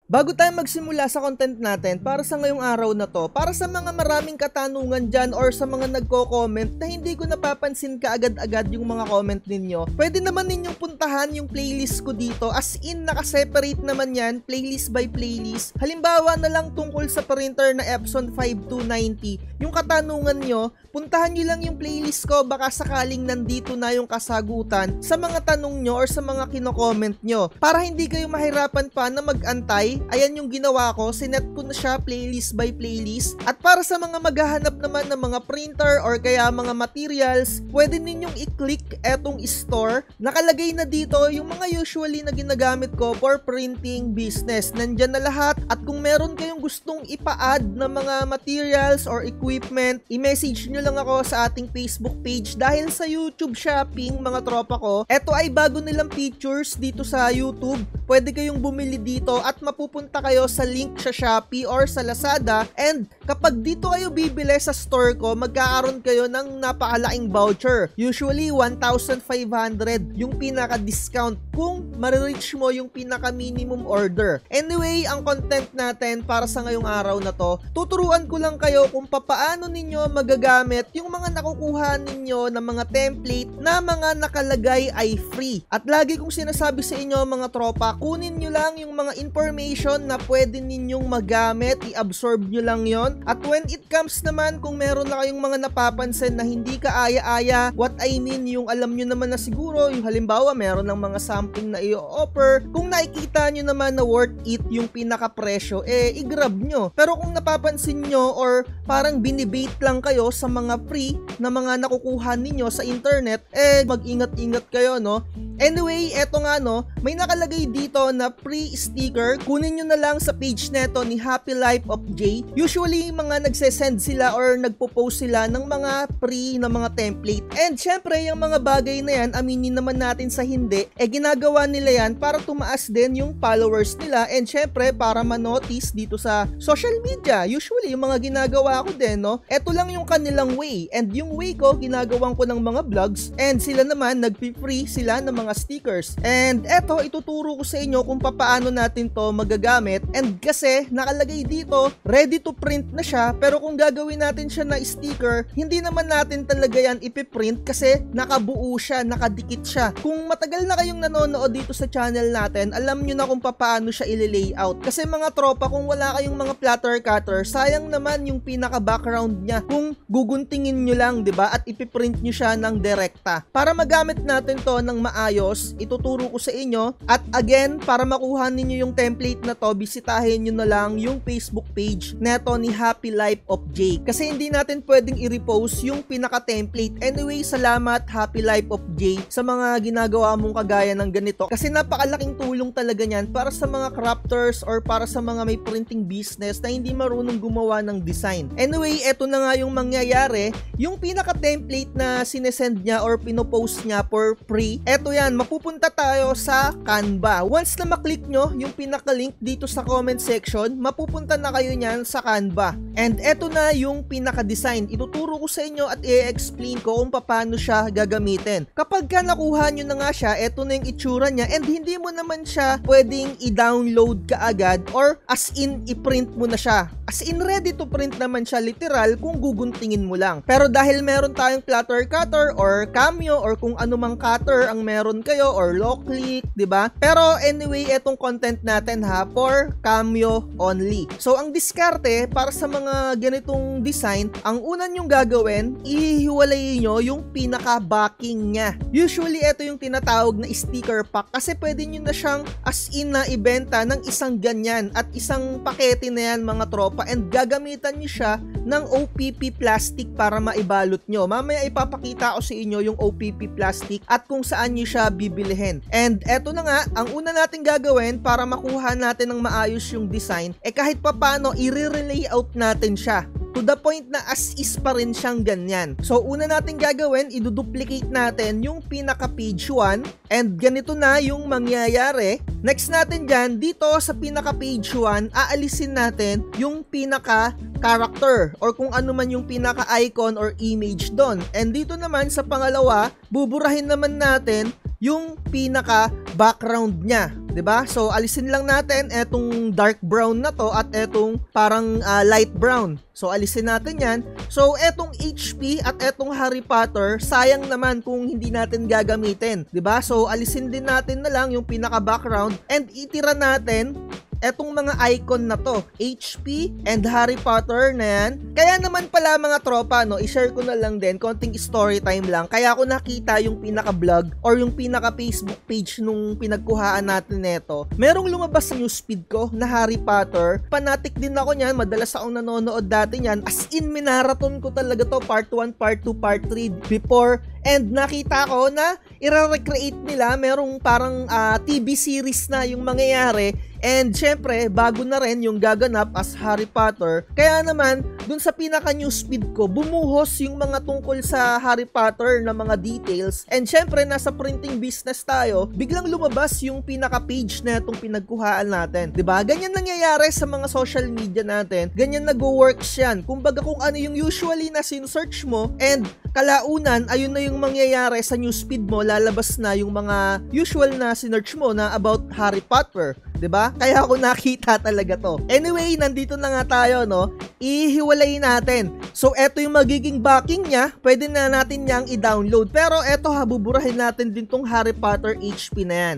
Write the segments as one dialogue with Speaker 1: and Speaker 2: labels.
Speaker 1: Bago tayo magsimula sa content natin para sa ngayong araw na to, para sa mga maraming katanungan dyan or sa mga nagko-comment na hindi ko napapansin kaagad-agad yung mga comment ninyo, pwede naman ninyong puntahan yung playlist ko dito, as in nakaseparate naman yan, playlist by playlist. Halimbawa na lang tungkol sa printer na Epson 5290, yung katanungan nyo, puntahan nyo lang yung playlist ko, baka sakaling nandito na yung kasagutan sa mga tanong nyo or sa mga kino-comment nyo. Para hindi kayo mahirapan pa na mag-antay, ayan yung ginawa ko, sinet ko na siya playlist by playlist. At para sa mga maghahanap naman ng mga printer or kaya mga materials, pwede ninyong i-click etong store. Nakalagay na dito yung mga usually na ginagamit ko for printing business. Nandyan na lahat, at kung meron kayong gustong ipa-add na mga materials or equipment, i-message nyo lang ako sa ating Facebook page. Dahil sa YouTube Shopping, mga tropa ko, eto ay bago nilang features dito sa YouTube. Pwede kayong bumili dito at mapupunta kayo sa link sa Shopee or sa Lazada, and kapag dito kayo bibili sa store ko, magkakaroon kayo ng napakalaking voucher. Usually 1,500 yung pinaka-discount kung ma-reach mo yung pinaka-minimum order. Anyway, ang content natin para sa ngayong araw na to, tuturuan ko lang kayo kung papaano ninyo magagamit yung mga nakukuha ninyo na mga template na mga nakalagay ay free. At lagi kong sinasabi sa inyo mga tropa, kunin nyo lang yung mga information na pwede ninyong magamit, i-absorb nyo lang yon. At when it comes naman, kung meron na kayong mga napapansin na hindi kaaya-aya, what I mean, yung alam nyo naman na siguro, yung halimbawa meron ng mga something na i-offer, kung nakikita nyo naman na worth it yung pinaka-presyo, i-grab nyo. Pero kung napapansin nyo or parang binibait lang kayo sa mga free na mga nakukuha ninyo sa internet, mag-ingat-ingat kayo, no? Anyway, eto nga, no, may nakalagay dito na free sticker. Kunin nyo na lang sa page neto ni Happy Life of J. Usually, mga nagsesend sila or nagpo-post sila ng mga free na mga template. And syempre, yung mga bagay na yan, aminin naman natin sa hindi, ginagawa nila yan para tumaas din yung followers nila, and syempre, para ma-notice dito sa social media. Usually, yung mga ginagawa ko din, no, eto lang yung kanilang way. And yung way ko, ginagawang ko ng mga vlogs, and sila naman, nagpi-free sila ng mga stickers. And eto, ituturo ko sa inyo kung paano natin to magagamit. And kasi nakalagay dito, ready to print na siya, pero kung gagawin natin siya na sticker, hindi naman natin talaga yan ipiprint kasi nakabuo siya, nakadikit siya. Kung matagal na kayong nanonood dito sa channel natin, alam nyo na kung paano siya i-layout. Kasi mga tropa, kung wala kayong mga platter cutter, sayang naman yung pinaka-background niya kung guguntingin nyo lang, diba? At ipiprint nyo siya ng direkta. Para magamit natin to ng maayos, ituturo ko sa inyo. At again, para makuha ninyo yung template na to, bisitahin nyo na lang yung Facebook page neto ni Happy Life of J. Kasi hindi natin pwedeng i-repost yung pinaka-template. Anyway, salamat Happy Life of J sa mga ginagawa mong kagaya ng ganito. Kasi napakalaking tulong talaga niyan para sa mga crafters or para sa mga may printing business na hindi marunong gumawa ng design. Anyway, eto na nga yung mangyayari. Yung pinaka-template na sinesend niya or pinopost niya for free, eto yan, mapupunta tayo sa Canva. Once na maklik nyo yung pinaka-link dito sa comment section, mapupunta na kayo nyan sa Canva. And eto na yung pinaka-design. Ituturo ko sa inyo at i-explain ko kung paano siya gagamitin. Kapag ka nakuha nyo na nga siya, eto na yung itsura niya, and hindi mo naman siya pwedeng i-download kaagad or as in i-print mo na siya. As in ready to print naman siya literal kung guguntingin mo lang. Pero dahil meron tayong platter cutter or Cameo or kung anumang cutter ang meron kayo or low click, diba? Pero anyway, etong content natin ha, for Cameo only. So ang diskarte para sa mga ganitong design, ang una nyong gagawin, ihiwalay nyo yung pinaka-backing niya. Usually ito yung tinatawag na sticker pack kasi pwede nyo na siyang as in na ibenta ng isang ganyan at isang pakete na yan mga tropa, and gagamitan nyo siya ng OPP plastic para maibalot nyo. Mamaya ipapakita ko sa inyo yung OPP plastic at kung saan nyo siya bibilihin. And eto na nga, ang una natin gagawin para makuha natin ng maayos yung design, kahit papano i-re-layout natin siya to the point na as is pa rin siyang ganyan. So una natin gagawin, iduduplicate natin yung pinaka page 1, and ganito na yung mangyayari. Next natin dyan, dito sa pinaka page 1, aalisin natin yung pinaka character or kung ano man yung pinaka icon or image doon. And dito naman sa pangalawa, buburahin naman natin yung pinaka background niya. 'Diba? So alisin lang natin etong dark brown na to at etong parang light brown. So alisin natin yan. So etong HP at etong Harry Potter, sayang naman kung hindi natin gagamitin, 'di ba? So alisin din natin na lang yung pinaka background and itira natin etong mga icon na to, HP and Harry Potter na yan. Kaya naman pala mga tropa, no, i-share ko na lang din, konting story time lang. Kaya ako nakita yung pinaka-vlog or yung pinaka-Facebook page nung pinagkuhaan natin neto. Merong lumabas sa newsfeed ko na Harry Potter. Fanatic din ako niyan, madalas akong nanonood dati niyan. As in, minarathon ko talaga to, part 1, part 2, part 3 before. And nakita ko na i-recreate nila, merong parang TV series na yung mangyayari. And syempre, bago na rin yung gaganap as Harry Potter. Kaya naman, dun sa pinaka-newsfeed ko, bumuhos yung mga tungkol sa Harry Potter na mga details. And syempre, nasa printing business tayo, biglang lumabas yung pinaka-page na itong pinagkuhaan natin. 'Di ba? Ganyan nangyayari sa mga social media natin. Ganyan nag-works yan. Kumbaga kung ano yung usually na sinesearch mo, and kalaunan, ayun na yung mangyayari sa newsfeed mo, lalabas na yung mga usual na sinearch mo na about Harry Potter. 'Di ba? Kaya ako nakita talaga to. Anyway, nandito na nga tayo, no? Ihiwalay natin. So, eto yung magiging backing niya. Pwede na natin niyang i-download. Pero eto, buburahin natin din tong Harry Potter HP na yan.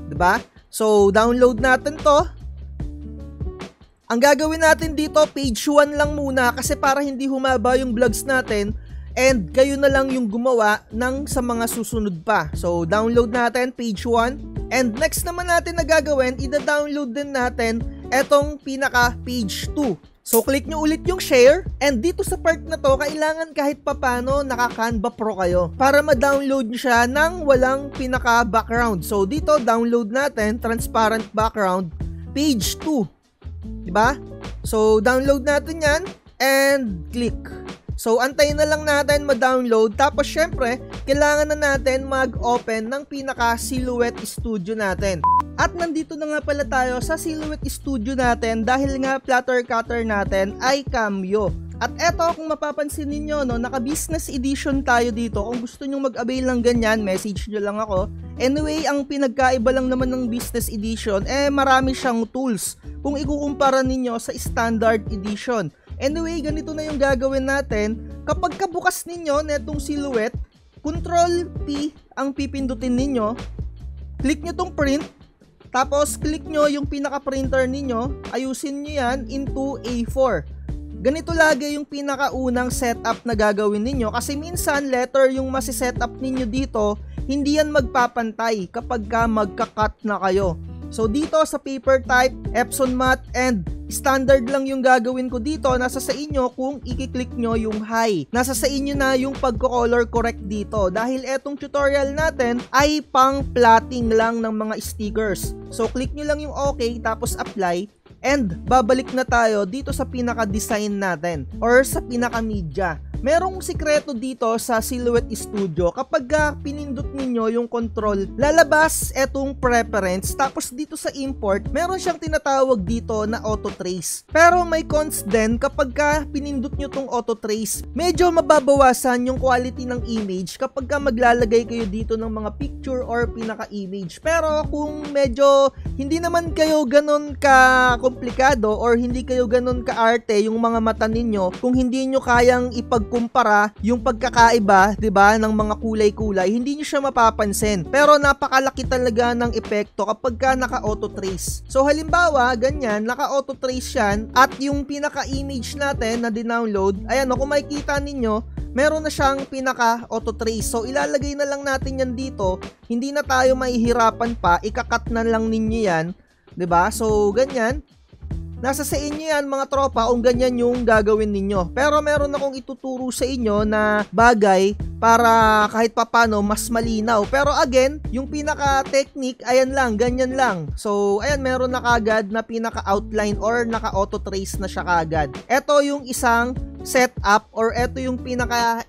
Speaker 1: 'Di ba? So, download natin to. Ang gagawin natin dito, page 1 lang muna kasi para hindi humaba yung vlogs natin. And kayo na lang yung gumawa ng sa mga susunod pa. So, download natin page 1. And next naman natin na gagawin, ida-download din natin etong pinaka page 2. So, click nyo ulit yung share. And dito sa part na to, kailangan kahit papano naka-Canva Pro kayo para ma-download nyo siya ng walang pinaka-background. So, dito, download natin, transparent background, page 2. Diba? So, download natin yan and click. So, antayin na lang natin ma-download. Tapos, syempre, kailangan na natin mag-open ng pinaka-Silhouette Studio natin. At nandito na nga pala tayo sa Silhouette Studio natin dahil nga platter cutter natin ay Cameo. At eto, kung mapapansin ninyo, no, naka-business edition tayo dito. Kung gusto nyo mag-avail ng ganyan, message nyo lang ako. Anyway, ang pinagkaiba lang naman ng business edition, marami siyang tools kung ikukumpara ninyo sa standard edition. Anyway, ganito na yung gagawin natin. Kapag kabukas ninyo netong Silhouette, Control P ang pipindutin ninyo. Click nyo tong print. Tapos, click nyo yung pinaka-printer ninyo. Ayusin nyo yan into A4. Ganito lagi yung pinakaunang setup na gagawin ninyo. Kasi minsan, letter yung masi-setup ninyo dito, hindi yan magpapantay kapag ka magka-cut na kayo. So, dito sa paper type, Epson Matte, and standard lang yung gagawin ko dito. Nasa sa inyo kung i-click nyo yung high. Nasa sa inyo na yung pagko-color correct dito. Dahil etong tutorial natin ay pang plotting lang ng mga stickers. So, click nyo lang yung okay, tapos apply. And babalik na tayo dito sa pinaka-design natin or sa pinaka-media. Merong sikreto dito sa Silhouette Studio. Kapag pinindot ninyo yung control, lalabas etong preference. Tapos dito sa import, meron siyang tinatawag dito na auto trace. Pero may cons din kapag pinindot nyo tong auto trace. Medyo mababawasan yung quality ng image kapag maglalagay kayo dito ng mga picture or pinaka-image. Pero kung medyo hindi naman kayo ganun ka-komplikado or hindi kayo ganun ka-arte yung mga mata ninyo, kung hindi nyo kayang ipagkumpara yung pagkakaiba, 'di ba, ng mga kulay-kulay, hindi nyo siya mapapansin. Pero napakalaki talaga ng epekto kapag naka-auto trace. So halimbawa, ganyan, naka-auto trace yan at yung pinaka-image natin na dinownload, ayan, kung makikita ninyo, meron na siyang pinaka-auto trace. So ilalagay na lang natin yan dito. Hindi na tayo mahihirapan pa, ikakat na lang ninyo yan, 'di ba? So ganyan. Nasa sa inyo yan mga tropa kung ganyan yung gagawin ninyo. Pero meron akong ituturo sa inyo na bagay para kahit papano mas malinaw. Pero again, yung pinaka-technique, ayan lang, ganyan lang. So, ayan, meron na kagad na pinaka-outline or naka-auto-trace na siya kagad. Ito yung isang setup or ito yung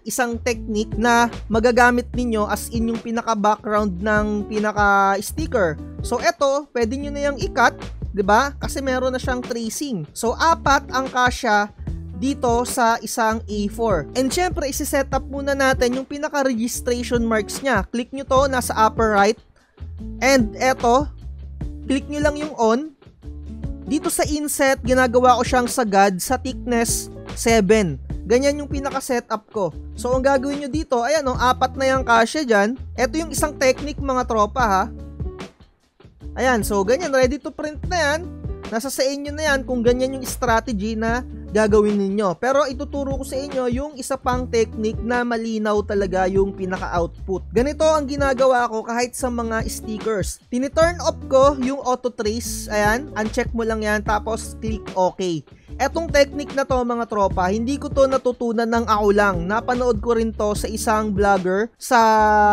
Speaker 1: isang technique na magagamit ninyo as in yung pinaka-background ng pinaka-sticker. So, ito, pwede nyo na yung i-cut. 'Di ba? Kasi meron na siyang tracing. So, 4 ang kasya dito sa isang A4. And syempre, isi-set up muna natin yung pinaka-registration marks niya. Click nyo to, nasa upper right. And eto, click nyo lang yung on. Dito sa inset, ginagawa ko siyang sagad sa thickness 7. Ganyan yung pinaka-setup ko. So, ang gagawin nyo dito, ayan o, 4 na yung kasya dyan. Ito yung isang technique mga tropa ha. Ayan, so ganyan, ready to print na yan. Nasa sa inyo na yan kung ganyan yung strategy na gagawin ninyo. Pero ituturo ko sa inyo yung isa pang technique na malinaw talaga yung pinaka-output. Ganito ang ginagawa ko kahit sa mga stickers. Tini-turn off ko yung auto trace. Ayan, uncheck mo lang yan tapos click OK. Etong technique na to mga tropa, hindi ko to natutunan ng ako lang. Napanood ko rin to sa isang vlogger sa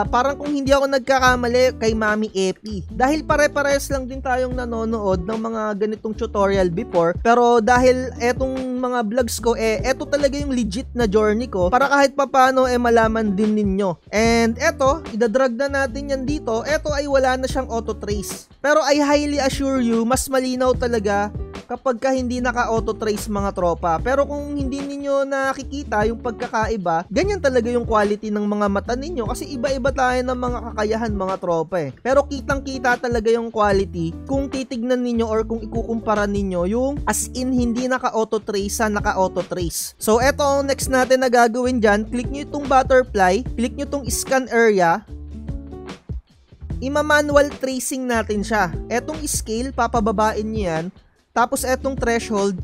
Speaker 1: parang kung hindi ako nagkakamali kay Mami Epi. Dahil pare-pares lang din tayong nanonood ng mga ganitong tutorial before. Pero dahil etong mga vlogs ko eto talaga yung legit na journey ko para kahit papano malaman din ninyo. And eto, idadrag na natin yan dito. Eto ay wala na siyang auto trace. Pero I highly assure you, mas malinaw talaga kapag ka hindi naka-auto trace mga tropa. Pero kung hindi ninyo nakikita yung pagkakaiba, ganyan talaga yung quality ng mga mata ninyo kasi iba-iba tayo ng mga kakayahan mga tropa Pero kitang-kita talaga yung quality kung titignan ninyo or kung ikukumpara ninyo yung as in hindi naka-auto trace sa naka-auto trace. So eto ang next natin na gagawin dyan, click nyo itong butterfly, click nyo itong scan area, ima-manual tracing natin siya. Etong scale, papababain nyo yan. Tapos etong threshold,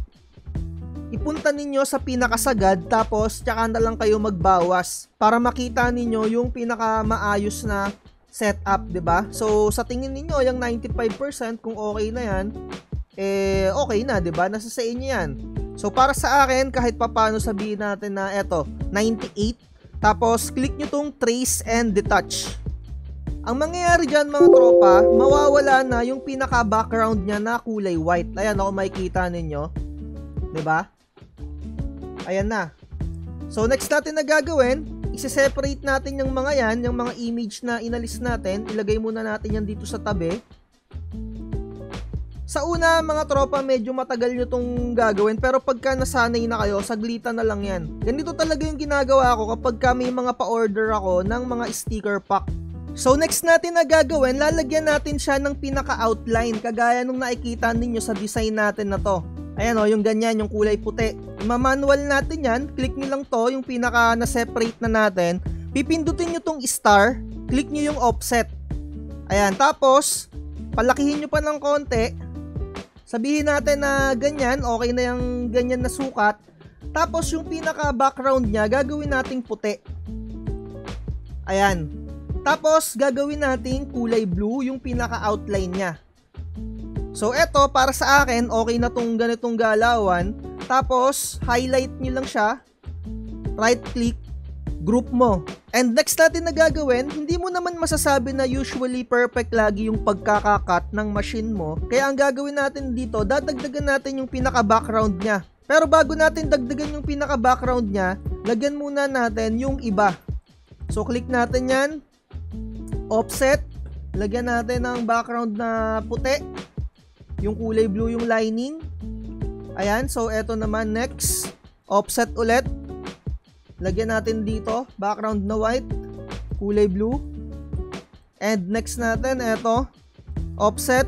Speaker 1: ipunta ninyo sa pinakasagad tapos tsaka na lang kayo magbawas para makita ninyo yung pinakamaayos na setup, 'di ba? So sa tingin ninyo yung 95% kung okay na yan, okay na, 'di ba? Nasa sa inyo yan. So para sa akin kahit papaano sabihin natin na eto 98, tapos click nyo tong trace and detach. Ang mangyayari dyan mga tropa, mawawala na yung pinaka-background niya na kulay white. Ayan ako makikita ninyo. 'Di ba? Ayan na. So next natin na gagawin, isi-separate natin yung mga yan, yung mga image na inalis natin. Ilagay muna natin yan dito sa tabi. Sa una mga tropa, medyo matagal nyo tong gagawin. Pero pagka nasanay na kayo, saglitan na lang yan. Ganito talaga yung ginagawa ko kapag may mga pa-order ako ng mga sticker pack. So next natin na gagawin, lalagyan natin siya ng pinaka-outline kagaya nung nakikita ninyo sa design natin na to. Ayan o, yung ganyan, yung kulay puti. Ima-manual natin yan, click nyo lang to, yung pinaka na-separate na natin. Pipindutin nyo tong star, click nyo yung offset. Ayan, tapos, palakihin nyo pa ng konti. Sabihin natin na ganyan, okay na yung ganyan na sukat. Tapos yung pinaka-background niya, gagawin nating puti. Ayan. Tapos, gagawin nating kulay blue yung pinaka-outline niya. So, eto, para sa akin, okay na tong ganitong galawan. Tapos, highlight nyo lang siya. Right-click, group mo. And next natin na gagawin, hindi mo naman masasabi na usually perfect lagi yung pagkakakat ng machine mo. Kaya ang gagawin natin dito, dadagdagan natin yung pinaka-background niya. Pero bago natin dagdagan yung pinaka-background niya, lagyan muna natin yung iba. So, click natin yan. Offset, lagyan natin ng background na puti, yung kulay blue yung lining. Ayan, so eto naman next, offset ulit, lagyan natin dito background na white, kulay blue. And next natin eto, offset,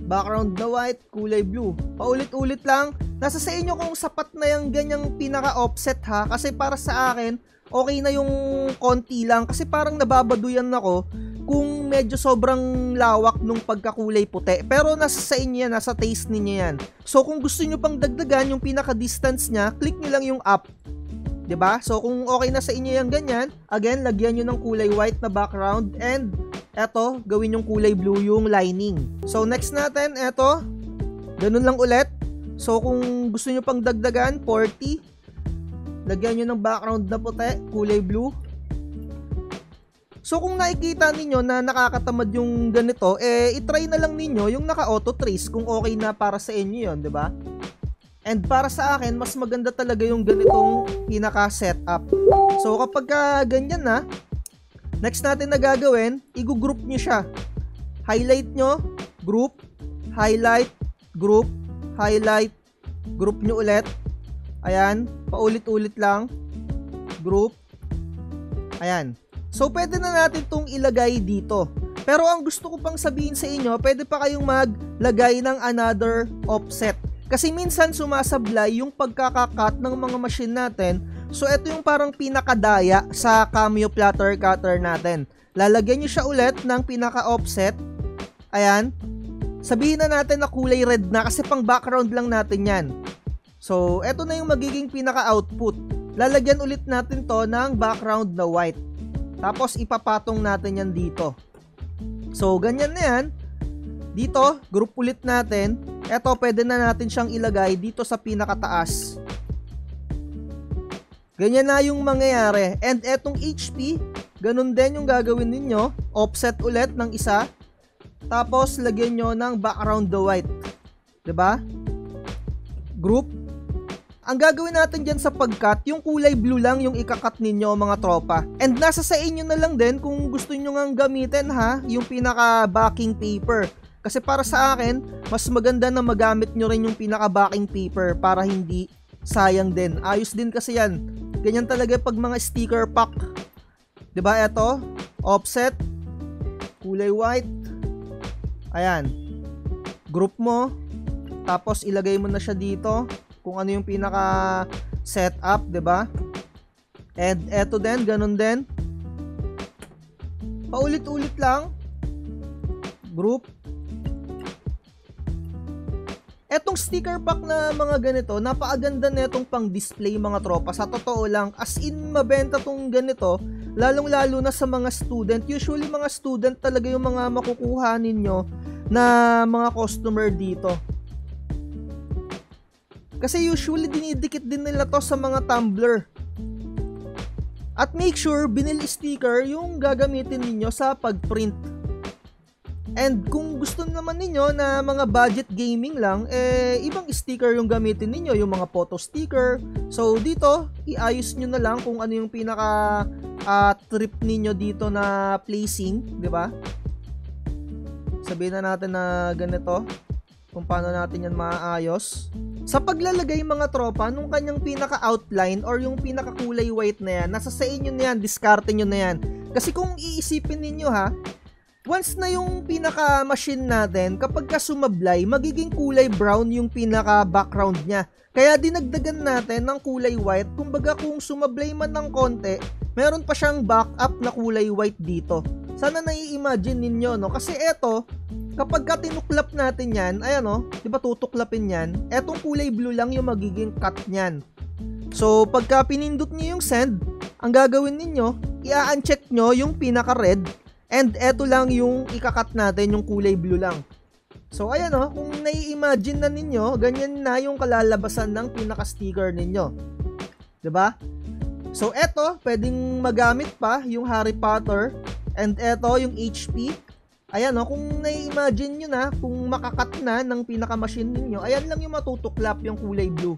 Speaker 1: background na white, kulay blue. Paulit-ulit lang. Nasa sa inyo kung sapat na yung ganyang pinaka-offset ha, kasi para sa akin okay na yung konti lang kasi parang nababaduyan ako kung medyo sobrang lawak nung pagkakulay puti. Pero nasa sa inyo yan, nasa taste ninyo yan. So kung gusto nyo pang dagdagan yung pinaka-distance nya, click nyo lang yung up. 'Di ba? So kung okay na sa inyo yung ganyan, again, lagyan nyo ng kulay white na background and eto, gawin yung kulay blue yung lining. So next natin, eto, ganun lang ulit. So kung gusto nyo pang dagdagan, 40. Lagyan nyo ng background na puti, kulay blue. So kung nakikita ninyo na nakakatamad yung ganito, itry na lang ninyo yung naka-auto trace kung okay na para sa inyo yun, 'di ba? And para sa akin, mas maganda talaga yung ganitong pinaka-setup. So kapag ganyan na, next natin na gagawin, i-group nyo siya. Highlight nyo, group, highlight, group, highlight, group nyo ulit. Ayan, paulit-ulit lang. Group. Ayan. So, pwede na natin itong ilagay dito. Pero ang gusto ko pang sabihin sa inyo, pwede pa kayong maglagay ng another offset. Kasi minsan sumasablay yung pagkakakat ng mga machine natin. So ito yung parang pinakadaya sa Cameo Platter Cutter natin. Lalagyan nyo siya ulit ng pinaka-offset. Ayan. Sabihin na natin na kulay red na kasi pang background lang natin yan. So ito na yung magiging pinaka-output. Lalagyan ulit natin to ng background na white. Tapos ipapatong natin yan dito. So ganyan na yan. Dito, group ulit natin. Ito, pwede na natin siyang ilagay dito sa pinakataas. Ganyan na yung mangyayari. And etong HP, ganun din yung gagawin ninyo. Offset ulit ng isa. Tapos, lagyan nyo ng background the white. 'Di ba? Group. Ang gagawin natin dyan sa pag-cut, yung kulay blue lang yung ikakat ninyo mga tropa. And nasa sa inyo na lang din kung gusto nyo nga gamitin ha, yung pinaka-backing paper. Kasi para sa akin, mas maganda na magamit nyo rin yung pinaka-backing paper para hindi sayang din. Ayos din kasi yan. Ganyan talaga pag mga sticker pack. 'Di ba ito? Offset. Kulay white. Ayan. Group mo. Tapos ilagay mo na siya dito. Kung ano yung pinaka setup, 'di ba? And eto din, ganun din. Paulit-ulit lang. Group. Etong sticker pack na mga ganito, napakaganda netong pang display mga tropa. Sa totoo lang, as in mabenta tong ganito, lalong-lalo na sa mga student. Usually mga student talaga yung mga makukuha ninyo na mga customer dito. Kasi usually dinidikit din nila to sa mga tumbler. At make sure binil sticker yung gagamitin ninyo sa pag-print. And kung gusto naman ninyo na mga budget gaming lang, ibang sticker yung gamitin ninyo, yung mga photo sticker. So dito, iayos nyo na lang kung ano yung pinaka trip ninyo dito na placing, 'di ba? Sabihin na natin na ganito, kung paano natin yan maayos. Sa paglalagay mga tropa, nung kanyang pinaka-outline or yung pinaka-kulay white na yan, nasa sa inyo na yan, diskarte nyo na yan. Kasi kung iisipin ninyo ha, once na yung pinaka-machine natin, kapag ka sumablay, magiging kulay brown yung pinaka-background niya. Kaya dinagdagan natin ng kulay white. Kumbaga kung sumablay man ng konti, meron pa siyang backup na kulay white dito. Sana nai-imagine ninyo, no? Kasi eto, kapag ka tinuklap natin yan, ayan o, di ba tutuklapin yan? Etong kulay blue lang yung magiging cut niyan. So, pagka pinindot niyo yung send, ang gagawin ninyo, i-uncheck nyo yung pinaka-red. And eto lang yung ikakat natin, yung kulay blue lang. So ayan o, kung nai-imagine na ninyo, ganyan na yung kalalabasan ng pinaka-sticker ninyo. 'Di ba? So eto, pwedeng magamit pa yung Harry Potter. And eto yung HP. Ayan o, kung nai-imagine nyo na, kung makakat na ng pinaka-machine ninyo, ayan lang yung matutuklap yung kulay blue.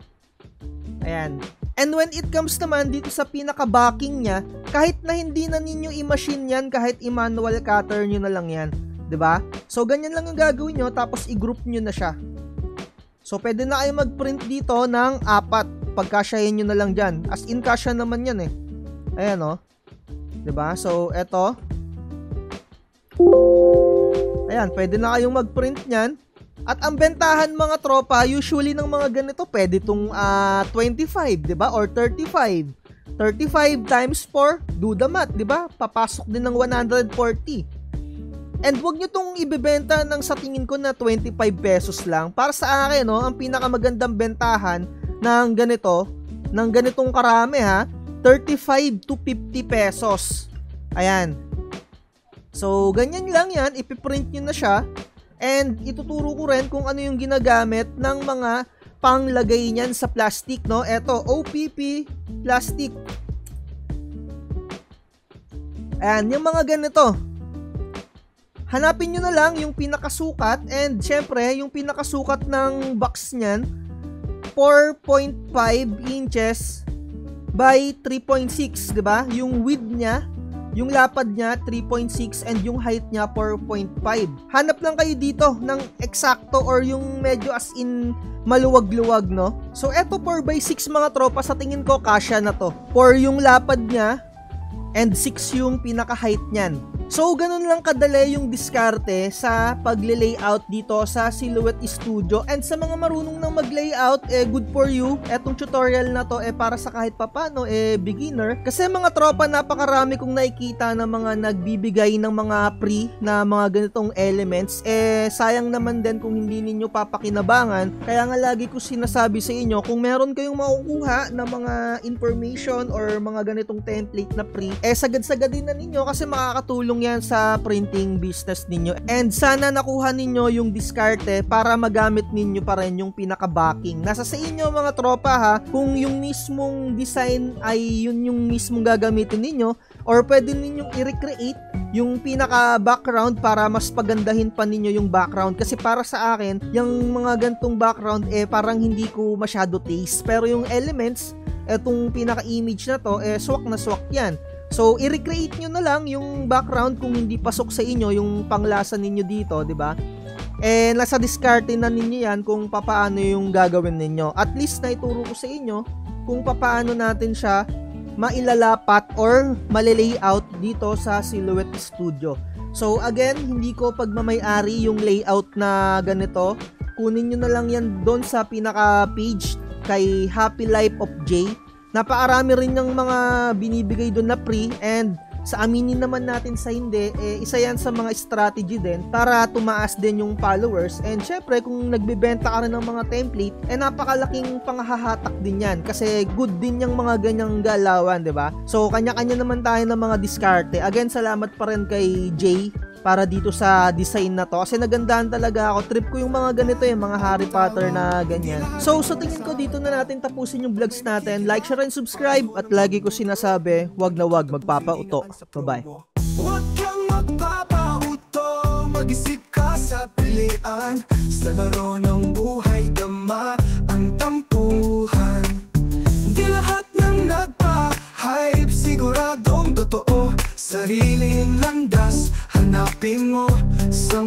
Speaker 1: Ayan. And when it comes naman dito sa pinaka-backing niya, kahit na hindi na ninyo i-machine yan, kahit i-manual cutter nyo na lang yan. 'Di ba? So, ganyan lang yung gagawin nyo, tapos i-group nyo na siya. So, pwede na kayo mag-print dito ng 4. Pagkasyahin nyo na lang dyan. As in, kasya naman yan eh. Ayan o. 'Di ba? So, eto. Ayan, pwede na kayong mag-print nyan. At ang bentahan mga tropa, usually ng mga ganito, pwede itong 25, di ba? Or 35. 35 times 4, do the math, di ba? Papasok din ng 140. And wag nyo itong ibebenta ng sa tingin ko na 25 pesos lang. Para sa akin, no, ang pinakamagandang bentahan ng ganito, ng ganitong karami ha, 35 to 50 pesos. Ayan. So, ganyan lang yan, ipiprint nyo na siya. And ituturo ko rin kung ano yung ginagamit ng mga panglagay niyan sa plastic, no? Ito, OPP plastic. Ayan, yung mga ganito. Hanapin nyo na lang yung pinakasukat and syempre, yung pinakasukat ng box niyan, 4.5 inches by 3.6, diba? Yung width niya, yung lapad niya 3.6 and yung height niya 4.5. Hanap lang kayo dito ng eksakto or yung medyo as in maluwag-luwag, no? So eto 4x6 mga tropa, sa tingin ko kasya na to. 4 yung lapad niya and 6 yung pinaka-height niyan. So, ganun lang kadali yung diskarte sa pagle-layout dito sa Silhouette Studio. And sa mga marunong nang mag-layout, good for you. Etong tutorial na to para sa kahit papano beginner. Kasi mga tropa, napakarami kong nakikita na mga nagbibigay ng mga free na mga ganitong elements. Sayang naman din kung hindi ninyo papakinabangan. Kaya nga lagi ko sinasabi sa inyo, kung meron kayong makukuha na mga information or mga ganitong template na free, sagad-sagadin na ninyo kasi makakatulong yan sa printing business ninyo. And sana nakuha ninyo yung diskarte para magamit ninyo pa rin yung pinaka-backing. Nasa sa inyo mga tropa ha, kung yung mismong design ay yun yung mismong gagamitin ninyo, or pwede ninyong i-recreate yung pinaka-background para mas pagandahin pa ninyo yung background. Kasi para sa akin, yung mga gantong background parang hindi ko masyado taste. Pero yung elements, etong pinaka-image na to, swak na swak yan. So, i-recreate nyo na lang yung background kung hindi pasok sa inyo yung panglasa ninyo dito, di ba? Nasa diskarte na ninyo yan kung papaano yung gagawin ninyo. At least na ituro ko sa inyo kung papaano natin siya mailalapat or mali-layout dito sa Silhouette Studio. So, again, hindi ko pagmamay-ari yung layout na ganito. Kunin nyo na lang yan doon sa pinaka-page kay Happy Life of Jay. Napakarami rin ng mga binibigay doon na free, and sa aminin naman natin sa hindi, isa yan sa mga strategy din para tumaas din yung followers. And syempre, kung nagbebenta ka rin ng mga template, napakalaking panghahatak din yan kasi good din yung mga ganyang galawan, di ba? So, kanya-kanya naman tayo ng mga diskarte. Again, salamat pa rin kay Jay para dito sa design na to kasi nagandahan talaga ako. Trip ko yung mga ganito, yung mga Harry Potter na ganyan. So sa tingin ko dito na natin tapusin yung vlogs natin. Like, share, and subscribe, at lagi ko sinasabi, wag na wag magpapauto. Bye-bye.
Speaker 2: Huwag kang magpapauto, mag-isip ka sa pilian. Sa laro ng buhay, dama ang tampuhan. Di lahat ng nagpa-hype siguradong totoo. Sariling landas hanapin mo sa